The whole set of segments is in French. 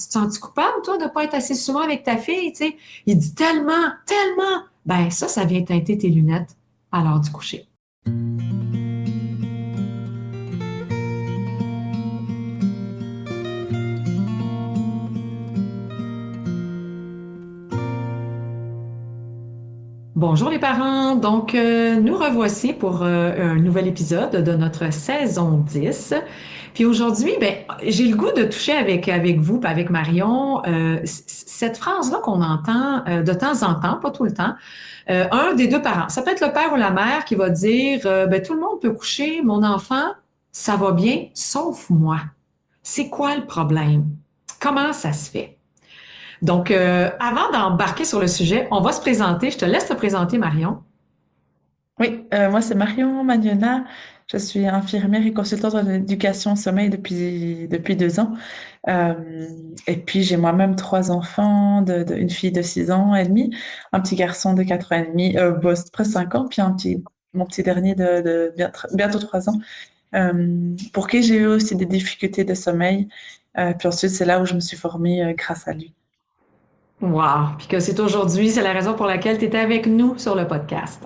Tu te sens-tu coupable, toi, de ne pas être assez souvent avec ta fille, tu sais? Il dit tellement, tellement. Ben, ça vient teinter tes lunettes à l'heure du coucher. Bonjour les parents, donc nous revoici pour un nouvel épisode de notre saison 10. Puis aujourd'hui, ben, j'ai le goût de toucher avec vous, puis avec Marion, cette phrase-là qu'on entend de temps en temps, pas tout le temps, un des deux parents. Ça peut être le père ou la mère qui va dire, ben, tout le monde peut coucher, mon enfant, ça va bien, sauf moi. C'est quoi le problème? Comment ça se fait? Donc, avant d'embarquer sur le sujet, on va se présenter. Je te laisse te présenter, Marion. Oui, moi c'est Marion Magnona. Je suis infirmière et consultante en éducation au sommeil depuis 2 ans. Euh, et puis j'ai moi-même 3 enfants, une fille de 6 ans et demi, un petit garçon de 4 ans et demi, presque 5 ans, puis mon petit dernier de bientôt 3 ans, pour qui j'ai eu aussi des difficultés de sommeil. Puis ensuite c'est là où je me suis formée grâce à lui. Wow! Puis que c'est aujourd'hui, c'est la raison pour laquelle tu étais avec nous sur le podcast.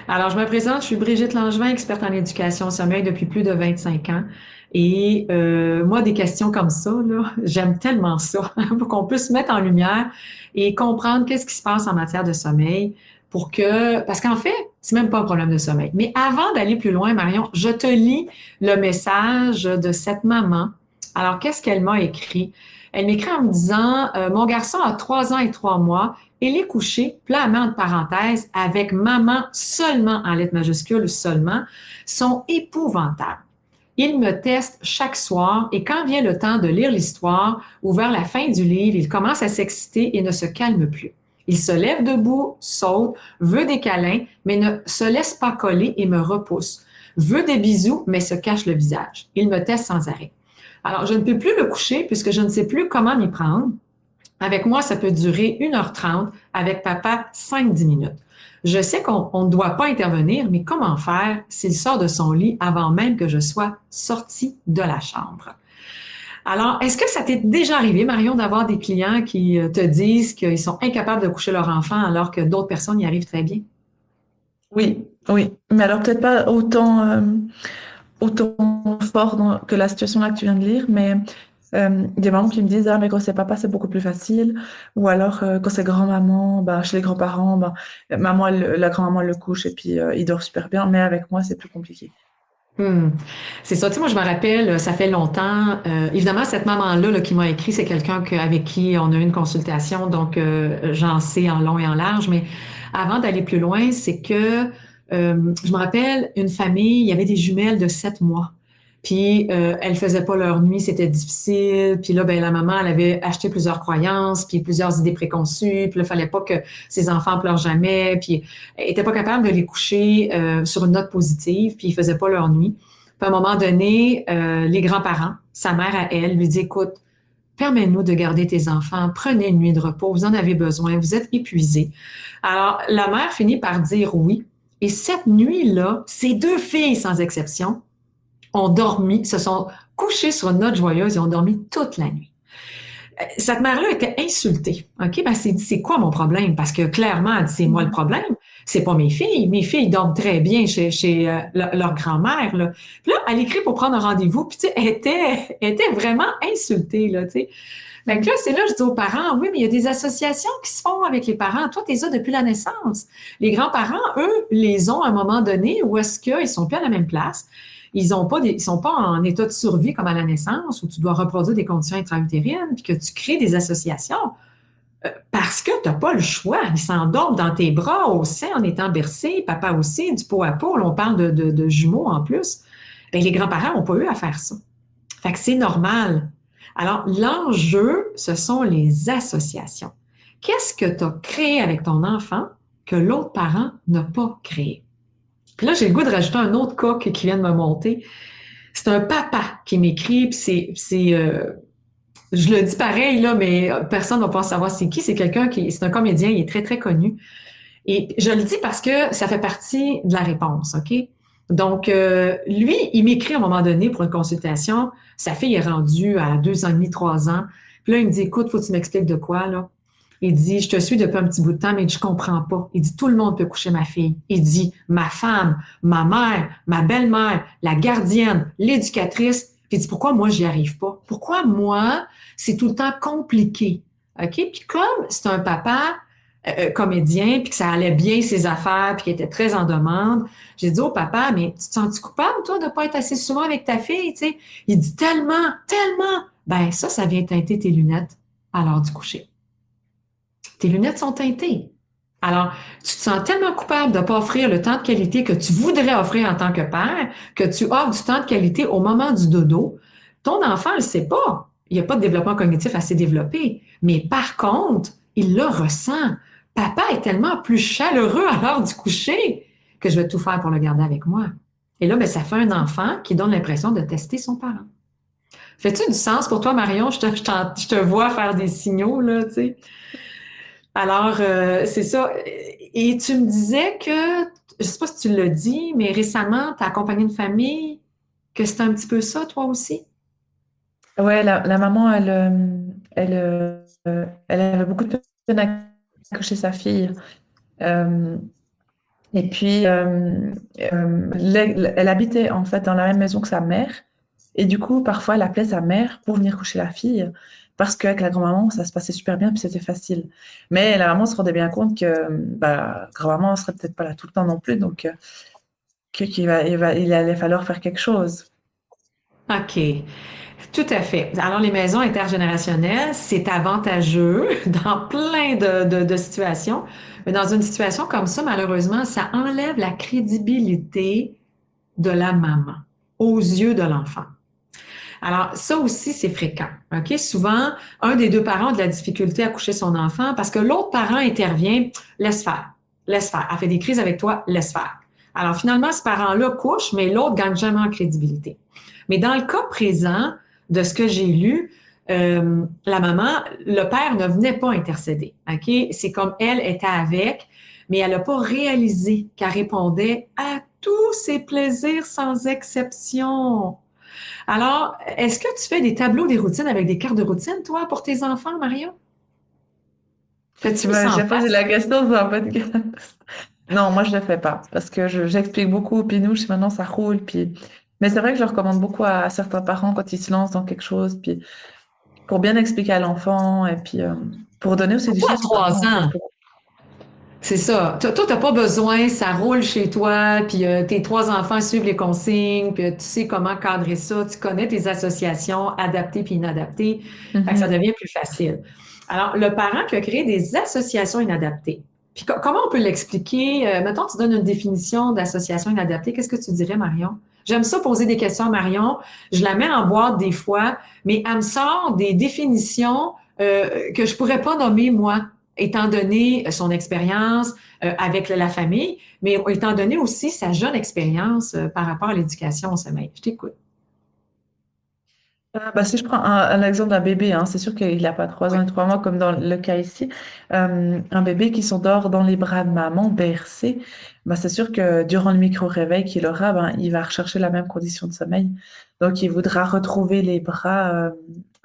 Alors, je me présente, je suis Brigitte Langevin, experte en éducation au sommeil depuis plus de 25 ans. Et moi, des questions comme ça, là, j'aime tellement ça, pour qu'on puisse mettre en lumière et comprendre qu'est-ce qui se passe en matière de sommeil parce qu'en fait, c'est même pas un problème de sommeil. Mais avant d'aller plus loin, Marion, je te lis le message de cette maman. Alors, qu'est-ce qu'elle m'a écrit? Elle m'écrit en me disant, mon garçon a 3 ans et 3 mois. Il est couché, puis là, elle met entre parenthèses, avec maman seulement, en lettres majuscules seulement, sont épouvantables. Il me teste chaque soir et quand vient le temps de lire l'histoire ou vers la fin du livre, il commence à s'exciter et ne se calme plus. Il se lève debout, saute, veut des câlins, mais ne se laisse pas coller et me repousse. Veut des bisous, mais se cache le visage. Il me teste sans arrêt. Alors, je ne peux plus le coucher puisque je ne sais plus comment m'y prendre. Avec moi, ça peut durer 1h30. Avec papa, 5-10 minutes. Je sais qu'on ne doit pas intervenir, mais comment faire s'il sort de son lit avant même que je sois sortie de la chambre? Alors, est-ce que ça t'est déjà arrivé, Marion, d'avoir des clients qui te disent qu'ils sont incapables de coucher leur enfant alors que d'autres personnes y arrivent très bien? Oui, oui, mais alors peut-être pas autant fort que la situation là que tu viens de lire, mais des mamans qui me disent, ah, mais quand c'est papa, c'est beaucoup plus facile. Ou alors, quand c'est grand-maman, ben, chez les grands-parents, ben, la grand-maman le couche et puis il dort super bien, mais avec moi, c'est plus compliqué. Hmm. C'est ça, tu sais, moi je me rappelle, ça fait longtemps. Évidemment, cette maman-là là, qui m'a écrit, c'est quelqu'un avec qui on a eu une consultation, donc j'en sais en long et en large. Mais avant d'aller plus loin, c'est que je me rappelle une famille, il y avait des jumelles de 7 mois. Puis elles faisaient pas leur nuit, c'était difficile. Puis là, ben la maman, elle avait acheté plusieurs croyances, puis plusieurs idées préconçues. Puis là, il fallait pas que ses enfants pleurent jamais. Puis elle était pas capable de les coucher sur une note positive. Puis ils faisaient pas leur nuit. Puis à un moment donné, les grands-parents, sa mère à elle, lui dit, écoute, permets-nous de garder tes enfants, prenez une nuit de repos, vous en avez besoin, vous êtes épuisés. Alors, la mère finit par dire oui. Et cette nuit-là, ces deux filles, sans exception, ont dormi, se sont couchées sur une note joyeuse et ont dormi toute la nuit. Cette mère-là était insultée. OK? Ben, c'est dit, c'est quoi mon problème? Parce que clairement, elle dit, c'est moi le problème. C'est pas mes filles. Mes filles dorment très bien chez leur grand-mère, là. Puis là, elle écrit pour prendre un rendez-vous. Puis, tu sais, elle était vraiment insultée, là, tu sais. Fait que là, c'est là, je dis aux parents, oui, mais il y a des associations qui se font avec les parents. Toi, tu les as depuis la naissance. Les grands-parents, eux, les ont à un moment donné où est-ce qu'ils sont plus à la même place. Ils sont pas en état de survie comme à la naissance où tu dois reproduire des conditions intra-utérines puis que tu crées des associations parce que tu n'as pas le choix. Ils s'endorment dans tes bras au sein en étant bercés, papa aussi, du pot à pot. Là, on parle de jumeaux en plus. Bien, les grands-parents n'ont pas eu à faire ça. Fait que c'est normal. Alors, l'enjeu, ce sont les associations. Qu'est-ce que tu as créé avec ton enfant que l'autre parent n'a pas créé? Puis là, j'ai le goût de rajouter un autre cas qui vient de me monter. C'est un papa qui m'écrit, puis je le dis pareil, là, mais personne ne va pas savoir c'est qui. C'est un comédien, il est très, très connu. Et je le dis parce que ça fait partie de la réponse, OK? Donc, lui, il m'écrit à un moment donné pour une consultation. Sa fille est rendue à 2 ans et demi, 3 ans. Puis là, il me dit, écoute, faut que tu m'expliques de quoi, là. Il dit, je te suis depuis un petit bout de temps, mais je comprends pas. Il dit, tout le monde peut coucher ma fille. Il dit, ma femme, ma mère, ma belle-mère, la gardienne, l'éducatrice. Puis il dit, pourquoi moi, j'y arrive pas? Pourquoi moi, c'est tout le temps compliqué? OK? Puis comme c'est un papa comédien, puis que ça allait bien ses affaires, puis qu'il était très en demande, j'ai dit au papa, mais tu te sens-tu coupable, toi, de pas être assez souvent avec ta fille, tu sais? Il dit, tellement, tellement. Ben ça vient teinter tes lunettes à l'heure du coucher. Tes lunettes sont teintées. Alors, tu te sens tellement coupable de ne pas offrir le temps de qualité que tu voudrais offrir en tant que père, que tu offres du temps de qualité au moment du dodo. Ton enfant ne le sait pas. Il n'y a pas de développement cognitif assez développé. Mais par contre, il le ressent. Papa est tellement plus chaleureux à l'heure du coucher que je vais tout faire pour le garder avec moi. Et là, ben, ça fait un enfant qui donne l'impression de tester son parent. Fais-tu du sens pour toi, Marion? Je te vois faire des signaux, là, tu sais. Alors, c'est ça. Et tu me disais que, je sais pas si tu l'as dit, mais récemment, tu as accompagné une famille, que c'était un petit peu ça, toi aussi? Ouais, la maman, elle avait beaucoup de peine à coucher sa fille. Euh, et puis, elle habitait en fait dans la même maison que sa mère. Et du coup, parfois, elle appelait sa mère pour venir coucher la fille. Parce qu'avec la grand-maman, ça se passait super bien, puis c'était facile. Mais la maman se rendait bien compte que grand-maman ne serait peut-être pas là tout le temps non plus. Donc, il allait falloir faire quelque chose. OK. Tout à fait. Alors, les maisons intergénérationnelles, c'est avantageux dans plein de situations. Mais dans une situation comme ça, malheureusement, ça enlève la crédibilité de la maman aux yeux de l'enfant. Alors, ça aussi, c'est fréquent. OK? Souvent, un des deux parents a de la difficulté à coucher son enfant parce que l'autre parent intervient, laisse faire, laisse faire. Elle fait des crises avec toi, laisse faire. Alors, finalement, ce parent-là couche, mais l'autre gagne jamais en crédibilité. Mais dans le cas présent de ce que j'ai lu, la maman, le père ne venait pas intercéder. OK? C'est comme elle était avec, mais elle n'a pas réalisé qu'elle répondait à tous ses plaisirs sans exception. Alors, est-ce que tu fais des tableaux des routines avec des cartes de routine, toi, pour tes enfants, Marion? Tu Fais-tu m'as ça en déjà posé face? la question dans un podcast. Non, moi, je ne le fais pas parce que j'explique beaucoup aux pinouches. Maintenant, ça roule. Puis... Mais c'est vrai que je recommande beaucoup à certains parents quand ils se lancent dans quelque chose. Puis pour bien expliquer à l'enfant et puis pour donner aussi du Surtout à sens aux parents, 3 en fait. ans. C'est ça. Toi, t'as pas besoin, ça roule chez toi, puis tes 3 enfants suivent les consignes, puis tu sais comment cadrer ça, tu connais tes associations adaptées puis inadaptées, fait que ça Mhm. devient plus facile. Alors, le parent qui a créé des associations inadaptées, puis comment on peut l'expliquer? Mettons, tu donnes une définition d'association inadaptée, qu'est-ce que tu dirais, Marion? J'aime ça poser des questions à Marion, je la mets en boîte des fois, mais elle me sort des définitions que je pourrais pas nommer moi étant donné son expérience avec la famille, mais étant donné aussi sa jeune expérience par rapport à l'éducation au sommeil. Je t'écoute. Si je prends un exemple d'un bébé, hein, c'est sûr qu'il n'a pas 3 ans Oui. et 3 mois comme dans le cas ici. Un bébé qui s'endort dans les bras de maman, bercé, c'est sûr que durant le micro-réveil qu'il aura, il va rechercher la même condition de sommeil. Donc, il voudra retrouver les bras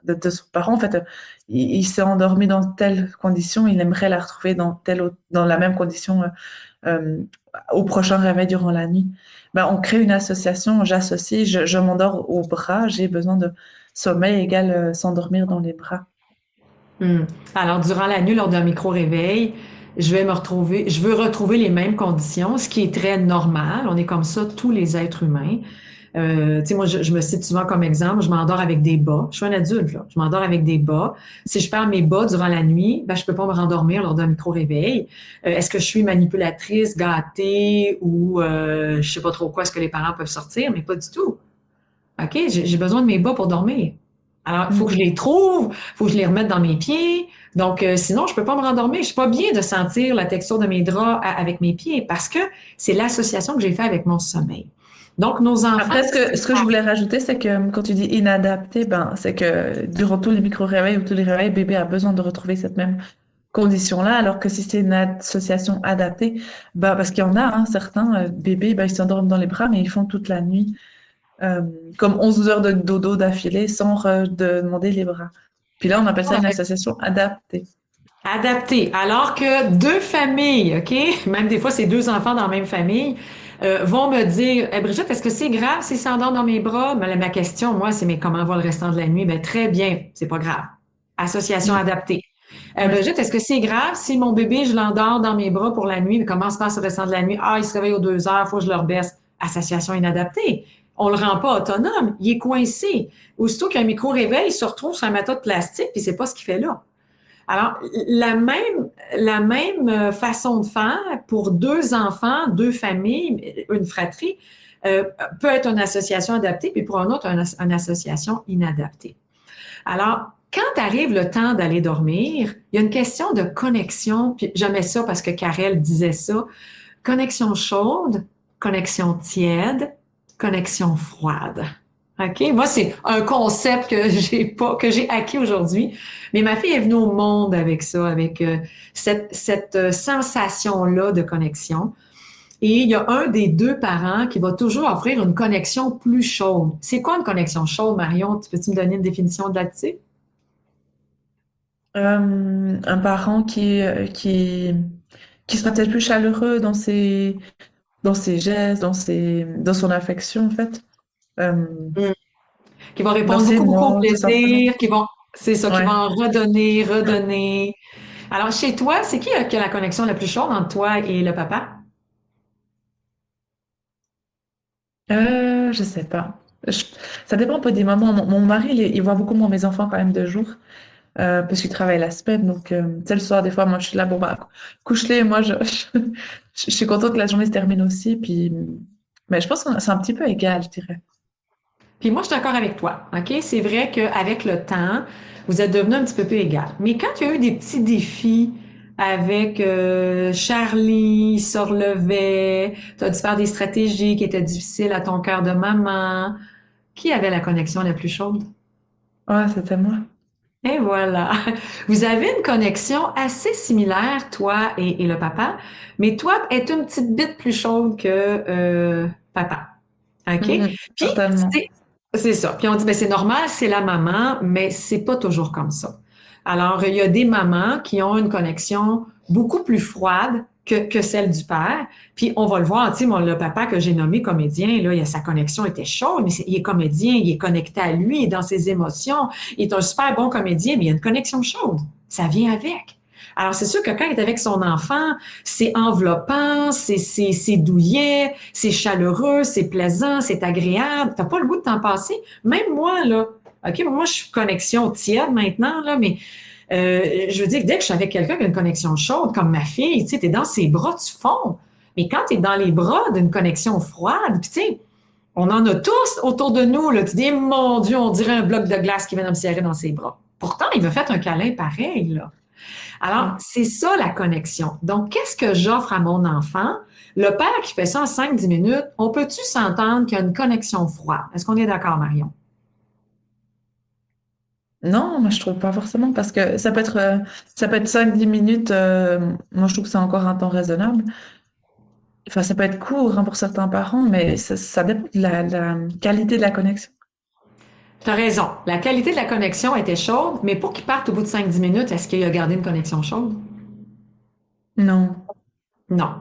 de son parent. En fait, il s'est endormi dans telle condition, il aimerait la retrouver dans la même condition euh, au prochain réveil durant la nuit. On crée une association, j'associe, je m'endors au bras, j'ai besoin de sommeil égale s'endormir dans les bras. Hmm. Alors, durant la nuit, lors d'un micro-réveil, je veux retrouver les mêmes conditions, ce qui est très normal. On est comme ça, tous les êtres humains. Tu sais, moi, je me cite souvent comme exemple, je m'endors avec des bas. Je suis un adulte, là. Je m'endors avec des bas. Si je perds mes bas durant la nuit, je peux pas me rendormir lors d'un micro-réveil. Est-ce que je suis manipulatrice, gâtée ou je sais pas trop quoi, est-ce que les parents peuvent sortir, mais pas du tout. OK, j'ai besoin de mes bas pour dormir. Alors, il faut que je Mm. les trouve, il faut que je les remette dans mes pieds. Donc, sinon, je peux pas me rendormir. Je suis pas bien de sentir la texture de mes draps avec mes pieds parce que c'est l'association que j'ai fait avec mon sommeil. Donc, nos enfants, Après, ce que je voulais rajouter, c'est que quand tu dis inadapté, c'est que durant tous les micro-réveils ou tous les réveils, bébé a besoin de retrouver cette même condition-là, alors que si c'est une association adaptée, parce qu'il y en a, hein, certains bébés, ils s'endorment dans les bras, mais ils font toute la nuit, euh, comme 11 heures de dodo d'affilée sans demander les bras. Puis là, on appelle ça une association adaptée. Adapté. Alors que deux familles, OK, même des fois c'est deux enfants dans la même famille, vont me dire, Brigitte, est-ce que c'est grave s'il s'endort dans mes bras? Mais ma question, moi, c'est mais comment va le restant de la nuit? Ben, très bien, c'est pas grave. Association Mm. adaptée. Ouais. Brigitte, est-ce que c'est grave si mon bébé, je l'endors dans mes bras pour la nuit, mais comment se passe le restant de la nuit? Ah, il se réveille aux 2 heures, faut que je le rebaisse. Association inadaptée. On le rend pas autonome, il est coincé. Aussitôt qu'un micro-réveil, il se retrouve sur un matelas de plastique, puis c'est pas ce qu'il fait là. Alors, la même façon de faire pour deux enfants, deux familles, une fratrie, euh, peut être une association adaptée, puis pour un autre, une association inadaptée. Alors, quand arrive le temps d'aller dormir, il y a une question de connexion, puis j'aimais ça parce que Karel disait ça, connexion chaude, connexion tiède, connexion froide. OK? Moi, c'est un concept que j'ai acquis aujourd'hui. Mais ma fille est venue au monde avec ça, avec cette sensation-là de connexion. Et il y a un des deux parents qui va toujours offrir une connexion plus chaude. C'est quoi une connexion chaude, Marion? Peux-tu me donner une définition de là-dessus? Un parent qui sera peut-être plus chaleureux dans ses gestes, dans son affection, en fait. Euh, Mm. Qui vont dans répondre ses beaucoup, beaucoup au mots, tout simplement. plaisir, c'est ça, qui vont Ouais. en redonner, redonner. Alors, chez toi, c'est qui a la connexion la plus chaude entre toi et le papa? Je sais pas. Je- Ça dépend un peu des moments. Mon mari, il voit beaucoup moins mes enfants quand même de jour, parce qu'il travaille la semaine. Donc, tu sais, le soir, des fois, moi, je suis là, bon, bah, couche-les. Moi, je suis contente que la journée se termine aussi. Puis, mais je pense que c'est un petit peu égal, je dirais. Puis moi, je suis d'accord avec toi. OK? C'est vrai qu'avec le temps, vous êtes devenus un petit peu plus égal. Mais quand il y a eu des petits défis avec Charlie, il se relevait, tu as dû faire des stratégies qui étaient difficiles à ton cœur de maman, qui avait la connexion la plus chaude? Ouais, c'était moi. Et voilà. Vous avez une connexion assez similaire, toi et le papa, mais toi est une petite bite plus chaude que papa. OK? Mhm, Puis, certainement. c'est c'est ça. Puis on dit, ben c'est normal, c'est la maman, mais c'est pas toujours comme ça. Alors, il y a des mamans qui ont une connexion beaucoup plus froide que celle du père. Puis on va le voir, tu sais, le papa que j'ai nommé comédien, là, sa connexion était chaude, mais il est comédien, il est connecté à lui, dans ses émotions. Il est un super bon comédien, mais il y a une connexion chaude. Ça vient avec. Alors, c'est sûr que quand il est avec son enfant, c'est enveloppant, c'est douillet, c'est chaleureux, c'est plaisant, c'est agréable. T'as pas le goût de t'en passer. Même moi, là, OK, moi, je suis connexion tiède maintenant, là, mais je veux dire, dès que je suis avec quelqu'un qui a une connexion chaude, comme ma fille, tu sais, t'es dans ses bras, tu fonds. Mais quand t'es dans les bras d'une connexion froide, puis tu sais, on en a tous autour de nous, là, tu dis, mon Dieu, on dirait un bloc de glace qui vient de me serrer dans ses bras. Pourtant, il m'a fait un câlin pareil, là. Alors, Mm. c'est ça la connexion. Donc, qu'est-ce que j'offre à mon enfant? Le père qui fait ça en 5-10 minutes, on peut-tu s'entendre qu'il y a une connexion froide? Est-ce qu'on est d'accord, Marion? Non, moi je trouve pas forcément parce que ça peut être 5-10 minutes. Moi je trouve que c'est encore un temps raisonnable. Enfin, ça peut être court hein, pour certains parents, mais ça dépend de la qualité de la connexion. Tu as raison. La qualité de la connexion était chaude, mais pour qu'il parte au bout de 5-10 minutes, est-ce qu'il a gardé une connexion chaude? Non. Non.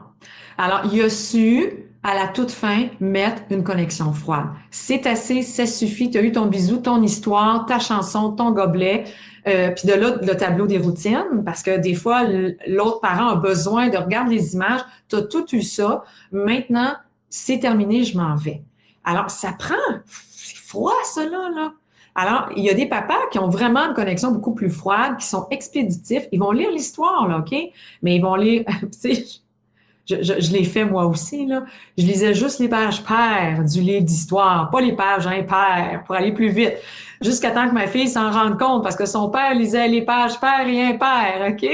Alors, il a su, à la toute fin, mettre une connexion froide. C'est assez, ça suffit. Tu as eu ton bisou, ton histoire, ta chanson, ton gobelet, puis de là, le tableau des routines, parce que des fois, l'autre parent a besoin de regarder les images. Tu as tout eu ça. Maintenant, c'est terminé, je m'en vais. Alors, ça prend, c'est froid, ça, là. Alors, il y a des papas qui ont vraiment une connexion beaucoup plus froide, qui sont expéditifs. Ils vont lire l'histoire, là, OK? Mais ils vont lire, tu sais, je l'ai fait moi aussi, là. Je lisais juste les pages paires du livre d'histoire, pas les pages impaires, pour aller plus vite. Jusqu'à temps que ma fille s'en rende compte, parce que son père lisait les pages paires et impaires, OK?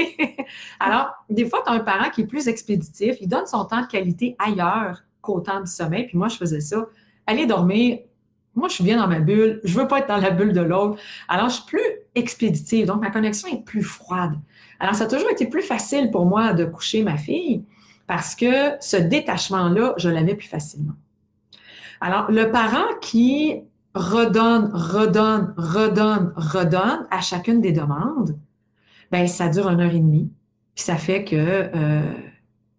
Alors, des fois, tu as un parent qui est plus expéditif, il donne son temps de qualité ailleurs qu'au temps du sommeil, puis moi, je faisais ça. Aller dormir, moi, je suis bien dans ma bulle, je veux pas être dans la bulle de l'autre. Alors, je suis plus expéditive, donc ma connexion est plus froide. Alors, ça a toujours été plus facile pour moi de coucher ma fille, parce que ce détachement-là, je l'avais plus facilement. Alors, le parent qui redonne, redonne, redonne, redonne à chacune des demandes, ben ça dure 1 heure et demie. Puis ça fait que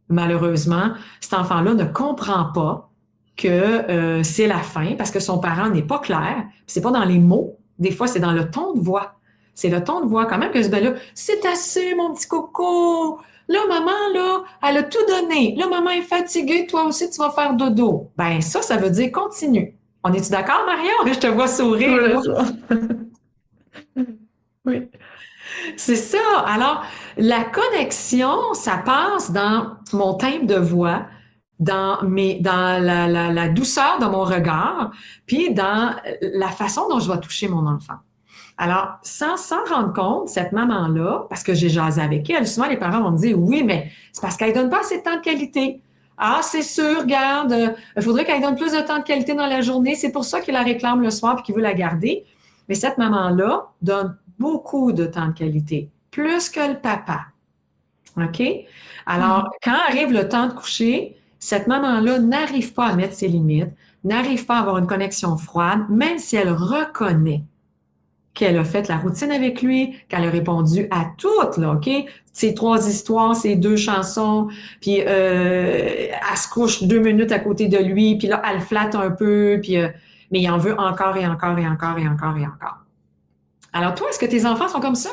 malheureusement, cet enfant-là ne comprend pas que c'est la fin parce que son parent n'est pas clair. Puis c'est pas dans les mots, des fois c'est dans le ton de voix. C'est le ton de voix quand même que ce ben là, c'est assez mon petit coco. Là, maman, là, elle a tout donné. Là, maman est fatiguée, toi aussi, tu vas faire dodo. Ben ça veut dire continue. On est-tu d'accord, Marion? Je te vois sourire, Voilà, là. ça. Oui. C'est ça. Alors, la connexion, ça passe dans mon timbre de voix, dans la douceur de mon regard, puis dans la façon dont je vais toucher mon enfant. Alors, sans s'en rendre compte, cette maman-là, parce que j'ai jasé avec elle, souvent les parents vont me dire, oui, mais c'est parce qu'elle donne pas assez de temps de qualité. Ah, c'est sûr, regarde, il faudrait qu'elle donne plus de temps de qualité dans la journée. C'est pour ça qu'il la réclame le soir et qu'il veut la garder. Mais cette maman-là donne beaucoup de temps de qualité, plus que le papa. OK? Alors, Mhm. quand arrive le temps de coucher, cette maman-là n'arrive pas à mettre ses limites, n'arrive pas à avoir une connexion froide, même si elle reconnaît qu'elle a fait la routine avec lui, qu'elle a répondu à toutes, là, OK? Ces 3 histoires, ces 2 chansons, puis elle se couche 2 minutes à côté de lui, puis là, elle flatte un peu, puis mais il en veut encore et encore et encore et encore et encore. Alors toi, est-ce que tes enfants sont comme ça?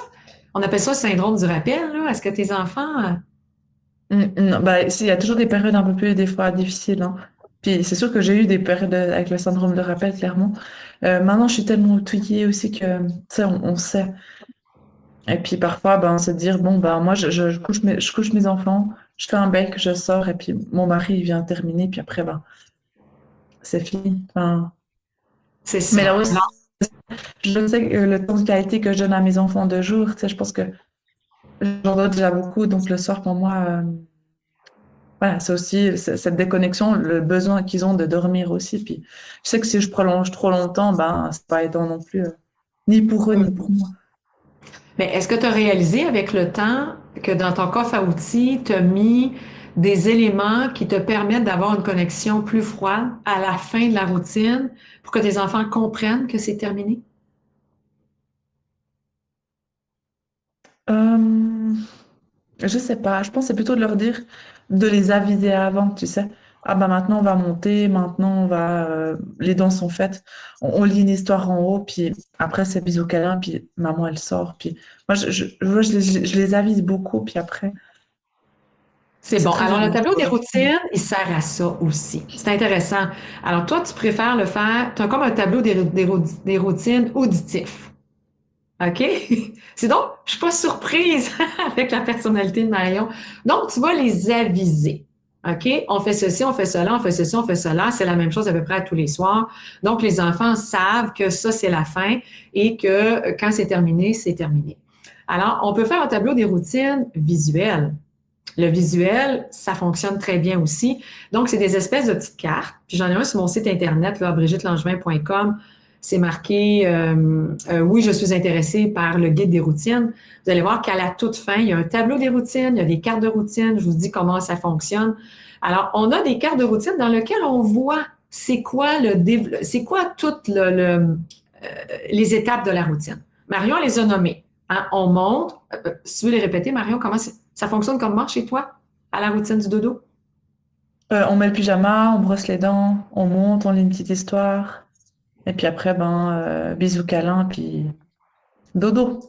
On appelle ça le syndrome du rappel, là. Est-ce que tes enfants... Non, bah, il y a toujours des périodes un peu plus, des fois, difficiles, hein. Puis c'est sûr que j'ai eu des périodes avec le syndrome de rappel, clairement. Maintenant, je suis tellement outillée aussi que, tu sais, on sait. Et puis parfois, ben, se dire, bon, ben, moi, je couche mes enfants, je fais un bec, je sors, et puis mon mari, il vient terminer, puis après, ben, c'est fini. Enfin, c'est mais là ça. aussi, je sais que le temps de qualité que je donne à mes enfants de jour, tu sais, je pense que j'en donne déjà beaucoup, donc le soir, pour moi, voilà, c'est aussi cette déconnexion, le besoin qu'ils ont de dormir aussi. Puis je sais que si je prolonge trop longtemps, ben, c'est pas aidant non plus, ni pour eux, ni pour moi. Mais est-ce que tu as réalisé avec le temps que dans ton coffre à outils, tu as mis des éléments qui te permettent d'avoir une connexion plus froide à la fin de la routine pour que tes enfants comprennent que c'est terminé? Euh, je sais pas, je pense que c'est plutôt de leur dire, de les aviser avant, tu sais. Ah bah maintenant on va monter, maintenant on va, les dents sont faites, on lit une histoire en haut, puis après c'est bisous câlin, puis maman elle sort, puis moi je les avise beaucoup, puis après C'est c'est bon. très Alors, le dur. tableau des routines, il sert à ça aussi. C'est intéressant. Alors, toi, tu préfères le faire, tu as comme un tableau des routines auditif. OK? C'est donc, je suis pas surprise avec la personnalité de Marion. Donc, tu vas les aviser. OK? On fait ceci, on fait cela, on fait ceci, on fait cela. C'est la même chose à peu près à tous les soirs. Donc, les enfants savent que ça, c'est la fin et que quand c'est terminé, c'est terminé. Alors, on peut faire un tableau des routines visuelles. Le visuel, ça fonctionne très bien aussi. Donc, c'est des espèces de petites cartes. Puis j'en ai un sur mon site internet, là, brigittelangevin.com. C'est marqué oui, je suis intéressée par le guide des routines. Vous allez voir qu'à la toute fin, il y a un tableau des routines, il y a des cartes de routine, je vous dis comment ça fonctionne. Alors, on a des cartes de routine dans lesquelles on voit c'est quoi toutes les étapes de la routine. Marion les a nommées. Hein? On monte. Si tu veux les répéter, Marion, ça fonctionne comment chez toi à la routine du dodo? On met le pyjama, on brosse les dents, on monte, on lit une petite histoire. Et puis après, ben, bisous câlin, puis dodo.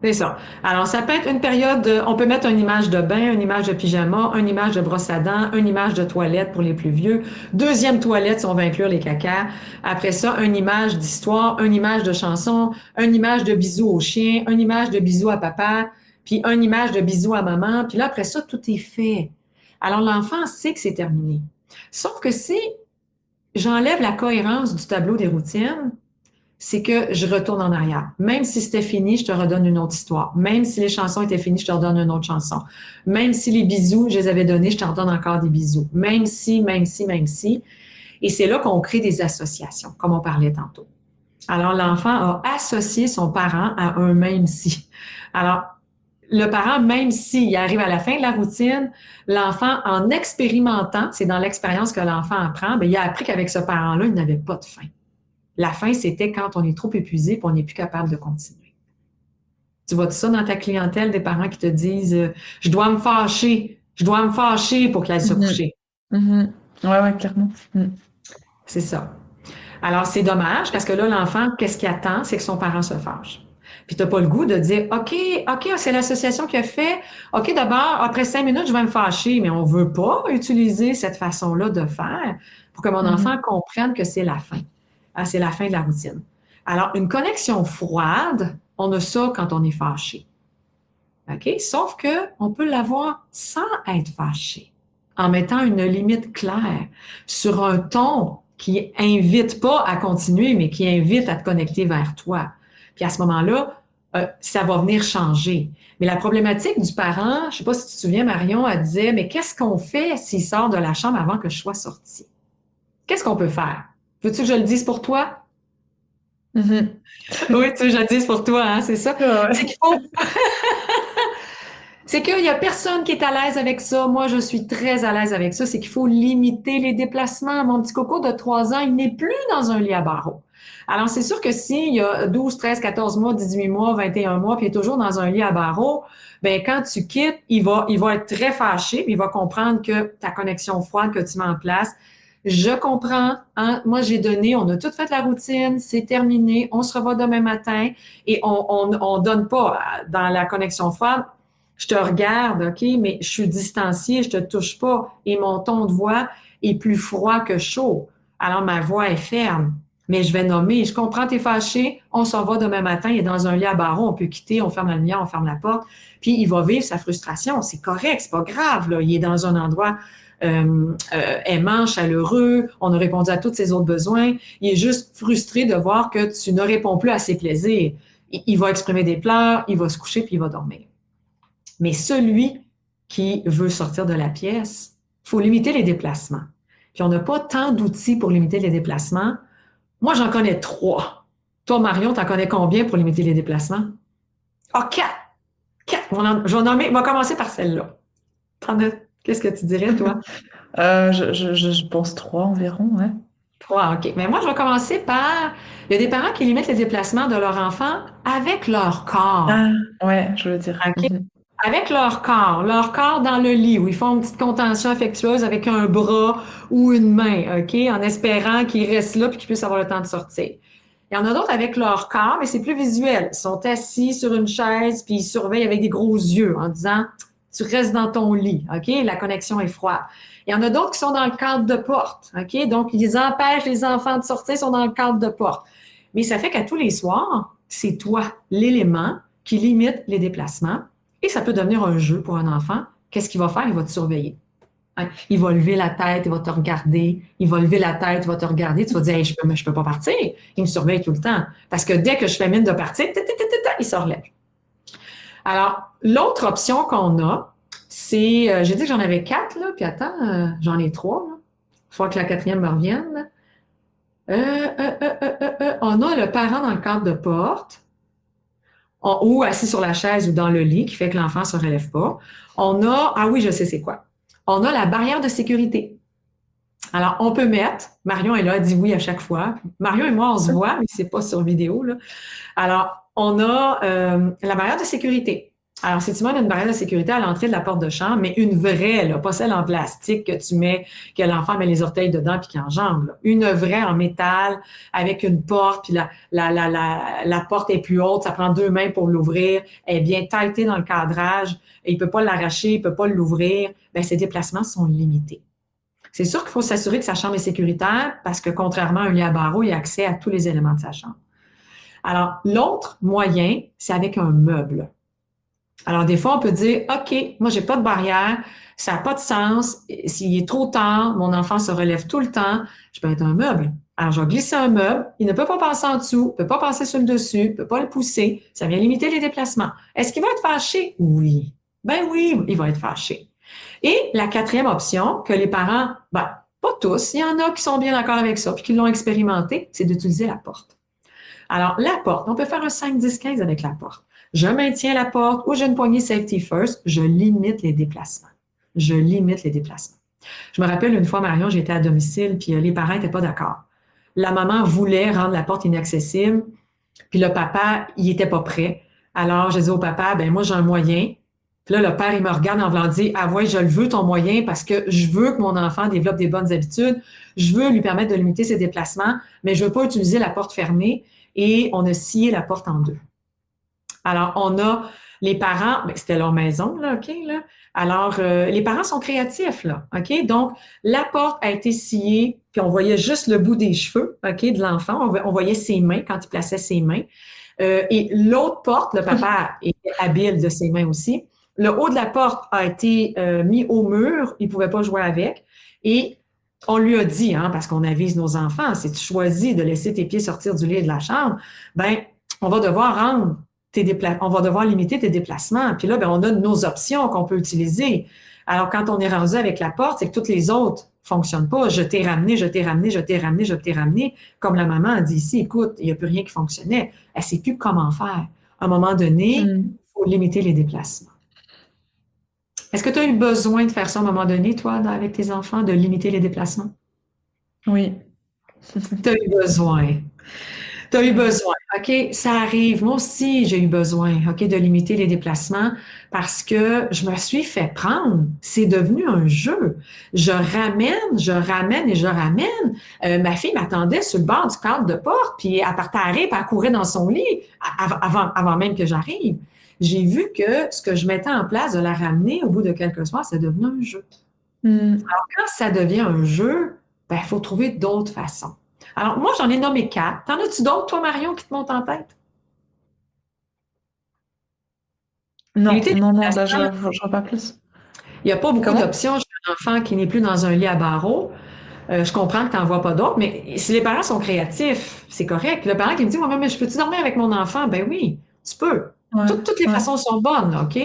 C'est ça. Alors, ça peut être une période, on peut mettre une image de bain, une image de pyjama, une image de brosse à dents, une image de toilette pour les plus vieux, deuxième toilette si on va inclure les cacas. Après ça, une image d'histoire, une image de chanson, une image de bisous au chien, une image de bisous à papa, puis une image de bisous à maman. Puis là, après ça, tout est fait. Alors, l'enfant sait que c'est terminé. Sauf que si j'enlève la cohérence du tableau des routines, c'est que je retourne en arrière. Même si c'était fini, je te redonne une autre histoire. Même si les chansons étaient finies, je te redonne une autre chanson. Même si les bisous, je les avais donnés, je te redonne encore des bisous. Même si, même si, même si. Et c'est là qu'on crée des associations, comme on parlait tantôt. Alors, l'enfant a associé son parent à un même si. Alors, le parent, même s'il arrive à la fin de la routine, l'enfant, en expérimentant, c'est dans l'expérience que l'enfant apprend, bien, il a appris qu'avec ce parent-là, il n'avait pas de fin. La fin, c'était quand on est trop épuisé et on n'est plus capable de continuer. Tu vois ça dans ta clientèle, des parents qui te disent je dois me fâcher pour qu'elle se Mhm. coucher. Mhm. Ouais, ouais, clairement. Mhm. C'est ça. Alors, c'est dommage parce que là, l'enfant, qu'est-ce qu'il attend? C'est que son parent se fâche. Puis, tu n'as pas le goût de dire, OK, c'est l'association qui a fait. OK, d'abord, après 5 minutes, je vais me fâcher. Mais on ne veut pas utiliser cette façon-là de faire pour que mon Mhm. enfant comprenne que c'est la fin. Ah, c'est la fin de la routine. Alors, une connexion froide, on a ça quand on est fâché. OK? Sauf que on peut l'avoir sans être fâché, en mettant une limite claire sur un ton qui invite pas à continuer, mais qui invite à te connecter vers toi. Puis à ce moment-là, ça va venir changer. Mais la problématique du parent, je sais pas si tu te souviens, Marion, elle disait, mais qu'est-ce qu'on fait s'il sort de la chambre avant que je sois sortie? Qu'est-ce qu'on peut faire? Veux-tu que je le dise pour toi? Mhm. Oui, tu veux que je le dise pour toi, hein, c'est ça? Ouais, C'est ouais. qu'il faut C'est qu'il y a personne qui est à l'aise avec ça. Moi, je suis très à l'aise avec ça. C'est qu'il faut limiter les déplacements. Mon petit coco de 3 ans, il n'est plus dans un lit à barreaux. Alors, c'est sûr que s'il y a 12, 13, 14 mois, 18 mois, 21 mois, puis il est toujours dans un lit à barreaux, ben quand tu quittes, il va être très fâché, puis il va comprendre que ta connexion froide que tu mets en place, je comprends, hein, moi j'ai donné, on a tout fait la routine, c'est terminé, on se revoit demain matin et on donne pas dans la connexion froide, je te regarde, OK, mais je suis distanciée, je te touche pas et mon ton de voix est plus froid que chaud. Alors ma voix est ferme, mais je vais nommer, je comprends, t'es fâché, on s'en va demain matin, il est dans un lit à barreaux, on peut quitter, on ferme la lumière, on ferme la porte, puis il va vivre sa frustration, c'est correct, c'est pas grave, là, il est dans un endroit aimant, chaleureux, on a répondu à tous ses autres besoins, il est juste frustré de voir que tu ne réponds plus à ses plaisirs. Il va exprimer des pleurs, il va se coucher, puis il va dormir. Mais celui qui veut sortir de la pièce, il faut limiter les déplacements. Puis on n'a pas tant d'outils pour limiter les déplacements. Moi, j'en connais 3. Toi, Marion, t'en connais combien pour limiter les déplacements? Ah, 4. 4. Je vais nommer, on va commencer par celle-là. Qu'est-ce que tu dirais, toi? Je pense 3 environ, ouais. 3, OK. Mais moi, je vais commencer par, il y a des parents qui limitent les déplacements de leur enfant avec leur corps. Ah, ouais, je veux dire. OK? Mhm. Avec leur corps dans le lit, où ils font une petite contention affectueuse avec un bras ou une main, OK? En espérant qu'ils restent là puis qu'ils puissent avoir le temps de sortir. Il y en a d'autres avec leur corps, mais c'est plus visuel. Ils sont assis sur une chaise puis ils surveillent avec des gros yeux en disant tu restes dans ton lit, OK? La connexion est froide. Il y en a d'autres qui sont dans le cadre de porte, OK? Donc, ils empêchent les enfants de sortir, ils sont dans le cadre de porte. Mais ça fait qu'à tous les soirs, c'est toi, l'élément qui limite les déplacements. Et ça peut devenir un jeu pour un enfant. Qu'est-ce qu'il va faire? Il va te surveiller. Hein? Il va lever la tête, il va te regarder. Il va lever la tête, il va te regarder. Tu vas dire, hey, je peux pas partir. Il me surveille tout le temps. Parce que dès que je fais mine de partir, il se relève. Alors, l'autre option qu'on a, c'est, j'ai dit que j'en avais 4, là, puis attends, j'en ai 3. Là. Il faut que la quatrième me revienne. Là. On a le parent dans le cadre de porte, ou assis sur la chaise ou dans le lit, qui fait que l'enfant ne se relève pas. On a, ah oui, je sais c'est quoi. On a la barrière de sécurité. Alors, on peut mettre, Marion est là, elle dit oui à chaque fois. Marion et moi, on se voit, mais c'est pas sur vidéo, là. Alors, on a la barrière de sécurité. Alors, si tu mets une barrière de sécurité à l'entrée de la porte de chambre, mais une vraie, là, pas celle en plastique que tu mets, que l'enfant met les orteils dedans puis qu'il enjambe. Là. Une vraie en métal avec une porte, puis la porte est plus haute, ça prend 2 mains pour l'ouvrir, elle est bien tightée dans le cadrage, et il peut pas l'arracher, il peut pas l'ouvrir. Bien, ses déplacements sont limités. C'est sûr qu'il faut s'assurer que sa chambre est sécuritaire parce que contrairement à un lit à barreaux, il a accès à tous les éléments de sa chambre. Alors, l'autre moyen, c'est avec un meuble. Alors, des fois, on peut dire, OK, moi, j'ai pas de barrière, ça n'a pas de sens. S'il est trop tard, mon enfant se relève tout le temps, je peux être un meuble. Alors, je vais glisser un meuble, il ne peut pas passer en dessous, il ne peut pas passer sur le dessus, il ne peut pas le pousser, ça vient limiter les déplacements. Est-ce qu'il va être fâché? Oui. Ben oui, il va être fâché. Et la quatrième option, que les parents, ben, pas tous, il y en a qui sont bien d'accord avec ça, puis qui l'ont expérimenté, c'est d'utiliser la porte. Alors, la porte, on peut faire un 5, 10, 15 avec la porte. Je maintiens la porte ou j'ai une poignée safety first, je limite les déplacements. Je limite les déplacements. Je me rappelle une fois, Marion, j'étais à domicile, puis les parents n'étaient pas d'accord. la maman voulait rendre la porte inaccessible, puis le papa, il était pas prêt. Alors, je dis au papa, ben moi, j'ai un moyen. Puis là, le père, il me regarde en voulant dire, ah ouais, je le veux, ton moyen, parce que je veux que mon enfant développe des bonnes habitudes. Je veux lui permettre de limiter ses déplacements, mais je veux pas utiliser la porte fermée. Et on a scié la porte en deux. Alors, on a les parents, ben, c'était leur maison, là, OK, là. Alors, les parents sont créatifs, là, OK? Donc, la porte a été sciée, puis on voyait juste le bout des cheveux, OK, de l'enfant. On voyait ses mains quand il plaçait ses mains. Et l'autre porte, le papa était habile de ses mains aussi. Le haut de la porte a été mis au mur, il ne pouvait pas jouer avec. Et on lui a dit, hein, parce qu'on avise nos enfants, si tu choisis de laisser tes pieds sortir du lit et de la chambre, ben, on va devoir on va devoir limiter tes déplacements. Puis là, ben, on a nos options qu'on peut utiliser. Alors, quand on est rendu avec la porte, c'est que toutes les autres fonctionnent pas. Je t'ai ramené, je t'ai ramené, je t'ai ramené, je t'ai ramené. Comme la maman a dit ici, écoute, il n'y a plus rien qui fonctionnait. Elle ne sait plus comment faire. À un moment donné, il faut limiter les déplacements. Est-ce que tu as eu besoin de faire ça à un moment donné, toi, avec tes enfants, de limiter les déplacements? Oui. Tu as eu besoin. Tu as eu besoin. OK, ça arrive. Moi aussi, j'ai eu besoin, OK, de limiter les déplacements parce que je me suis fait prendre. C'est devenu un jeu. Je ramène, je ramène et je ramène. Ma fille m'attendait sur le bord du cadre de porte, puis elle partait à rire, puis elle courait dans son lit avant même que j'arrive. J'ai vu que ce que je mettais en place de la ramener au bout de quelques soirs, c'est devenu un jeu. Alors, quand ça devient un jeu, ben, il faut trouver d'autres façons. Alors, moi, j'en ai nommé 4. T'en as-tu d'autres, toi, Marion, qui te montent en tête? Non, Limiter les non, non, là, déplacements, je vois pas plus. il n'y a pas beaucoup Comment? d'options. J'ai un enfant qui n'est plus dans un lit à barreaux. Je comprends que tu n'en vois pas d'autres, mais si les parents sont créatifs, c'est correct. Le parent qui me dit, moi, mais je peux-tu dormir avec mon enfant? Ben oui, tu peux. Ouais, Toutes les ouais. façons sont bonnes, là, OK?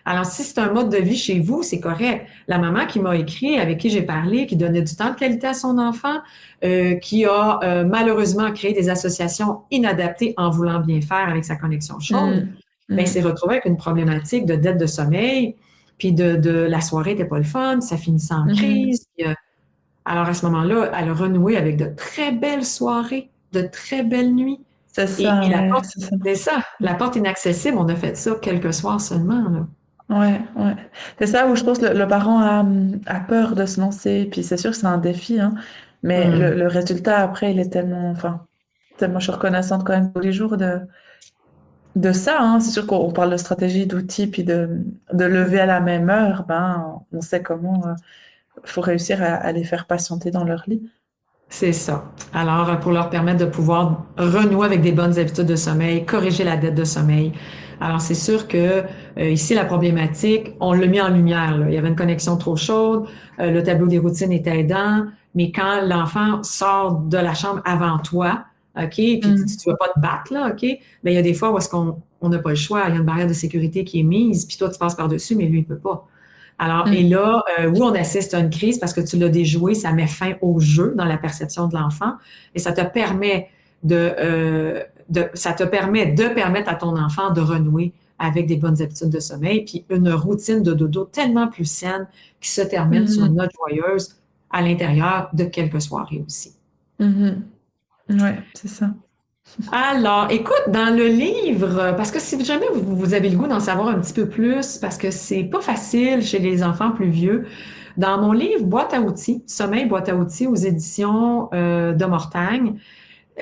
Alors, si c'est un mode de vie chez vous, c'est correct. La maman qui m'a écrit, avec qui j'ai parlé, qui donnait du temps de qualité à son enfant, qui a malheureusement créé des associations inadaptées en voulant bien faire avec sa connexion chaude, ben, s'est retrouvée avec une problématique de dette de sommeil, puis de la soirée n'était pas le fun, ça finissait en crise. Puis, alors, à ce moment-là, elle a renoué avec de très belles soirées, de très belles nuits. C'est Et ça, la ouais, porte, c'est ça. c'est ça, la porte inaccessible, on a fait ça quelques soirs seulement, là. Ouais, ouais. C'est ça où je pense que le parent a peur de se lancer. Puis c'est sûr que c'est un défi, hein, mais Hum. le résultat après, il est tellement, enfin, tellement je suis reconnaissante quand même tous les jours de ça. Hein. C'est sûr qu'on parle de stratégie, d'outils, puis de lever à la même heure. Ben, on sait comment faut réussir à les faire patienter dans leur lit. C'est ça. Alors, pour leur permettre de pouvoir renouer avec des bonnes habitudes de sommeil, corriger la dette de sommeil. Alors, c'est sûr que ici, la problématique, on l'a mis en lumière, là. Il y avait une connexion trop chaude, le tableau des routines était aidant, mais quand l'enfant sort de la chambre avant toi, OK, puis tu ne veux pas te battre, là, OK, mais il y a des fois où est-ce qu'on n'a pas le choix, il y a une barrière de sécurité qui est mise, puis toi, tu passes par-dessus, mais lui, il ne peut pas. Alors, et Mm. là, oui, on assiste à une crise parce que tu l'as déjoué, ça met fin au jeu dans la perception de l'enfant et ça te permet ça te permet de permettre à ton enfant de renouer avec des bonnes habitudes de sommeil, puis une routine de dodo tellement plus saine qui se termine sur une Mhm. note joyeuse à l'intérieur de quelques soirées aussi. Mhm. Ouais, c'est ça. Alors, écoute, dans le livre, parce que si jamais vous avez le goût d'en savoir un petit peu plus, parce que c'est pas facile chez les enfants plus vieux, dans mon livre Boîte à outils, Sommeil, boîte à outils aux éditions de Mortagne,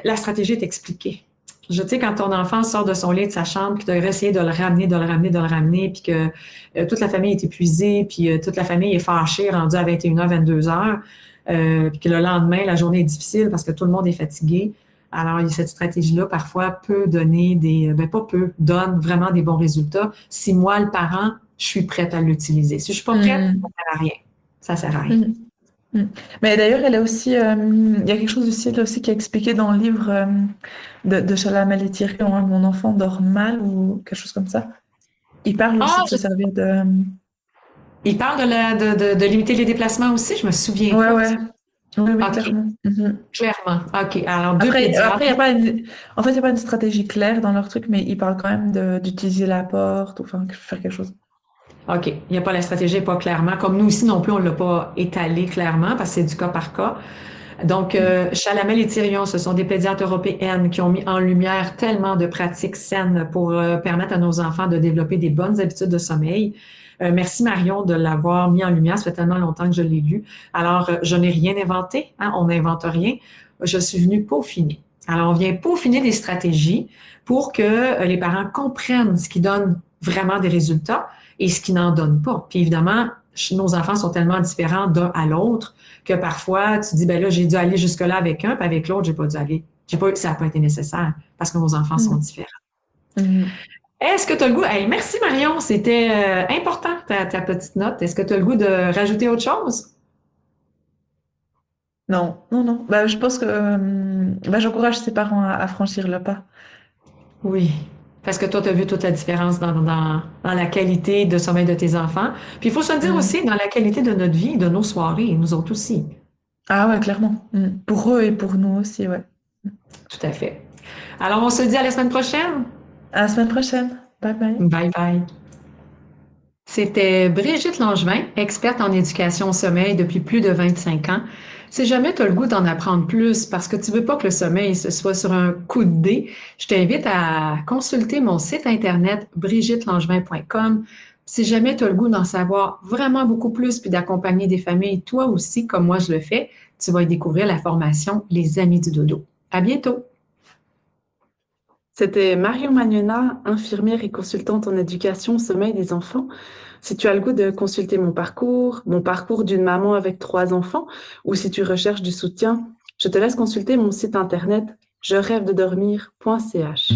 la stratégie est expliquée. Je sais, quand ton enfant sort de son lit, de sa chambre, puis tu as essayé de le ramener, de le ramener, de le ramener, puis que toute la famille est épuisée, puis toute la famille est fâchée, rendue à 21h, 22h, puis que le lendemain, la journée est difficile parce que tout le monde est fatigué. Alors, cette stratégie-là, parfois, peut donner pas peu, donne vraiment des bons résultats. Si moi, le parent, je suis prête à l'utiliser. Si je suis pas prête, ça Mhm. sert à rien. Ça sert à rien. Mhm. Mhm. Mais d'ailleurs, elle a aussi, il y a quelque chose aussi, elle aussi qui est expliqué dans le livre de Chalamet et Thierry, hein, Mon enfant dort mal ou quelque chose comme ça. Il parle Ah, aussi de se servir de. il parle de limiter les déplacements aussi, je me souviens Ouais, pas. ouais. Oui, oui, OK, clairement. Mhm. clairement. OK, alors deux Après, pédiatres. il y a pas une... En fait, il n'y a pas une stratégie claire dans leur truc, mais ils parlent quand même d'utiliser la porte ou enfin, faire quelque chose. OK, il n'y a pas la stratégie, pas clairement. Comme nous ici non plus, on ne l'a pas étalé clairement parce que c'est du cas par cas. Donc, Chalamel et Thirion, ce sont des pédiatres européennes qui ont mis en lumière tellement de pratiques saines pour permettre à nos enfants de développer des bonnes habitudes de sommeil. Merci Marion de l'avoir mis en lumière. Ça fait tellement longtemps que je l'ai lu. Alors, je n'ai rien inventé, hein, on n'invente rien. Je suis venue peaufiner. Alors, on vient peaufiner des stratégies pour que les parents comprennent ce qui donne vraiment des résultats et ce qui n'en donne pas. Puis évidemment, nos enfants sont tellement différents d'un à l'autre que parfois, tu dis, ben là, j'ai dû aller jusque-là avec un, puis avec l'autre, j'ai pas dû aller. Ça n'a pas été nécessaire parce que nos enfants sont Mm. différents. Mm. Est-ce que tu as le goût? Hey, merci Marion, c'était important ta petite note. Est-ce que tu as le goût de rajouter autre chose? Non, non, non. Bah, je pense que j'encourage ses parents à franchir le pas. Oui. Parce que toi, tu as vu toute la différence dans la qualité de sommeil de tes enfants. Puis il faut se le dire Mm. aussi dans la qualité de notre vie, de nos soirées, nous autres aussi. Ah ouais, clairement. Pour eux et pour nous aussi, ouais. Tout à fait. Alors, on se dit à la semaine prochaine. À la semaine prochaine. Bye bye. Bye bye. C'était Brigitte Langevin, experte en éducation au sommeil depuis plus de 25 ans. Si jamais tu as le goût d'en apprendre plus parce que tu veux pas que le sommeil se soit sur un coup de dé, je t'invite à consulter mon site internet brigittelangevin.com. Si jamais tu as le goût d'en savoir vraiment beaucoup plus puis d'accompagner des familles, toi aussi, comme moi je le fais, tu vas y découvrir la formation Les Amis du Dodo. À bientôt! C'était Marion Magnona, infirmière et consultante en éducation au sommeil des enfants. Si tu as le goût de consulter mon parcours d'une maman avec 3 enfants, ou si tu recherches du soutien, je te laisse consulter mon site internet je rêve de dormir.ch.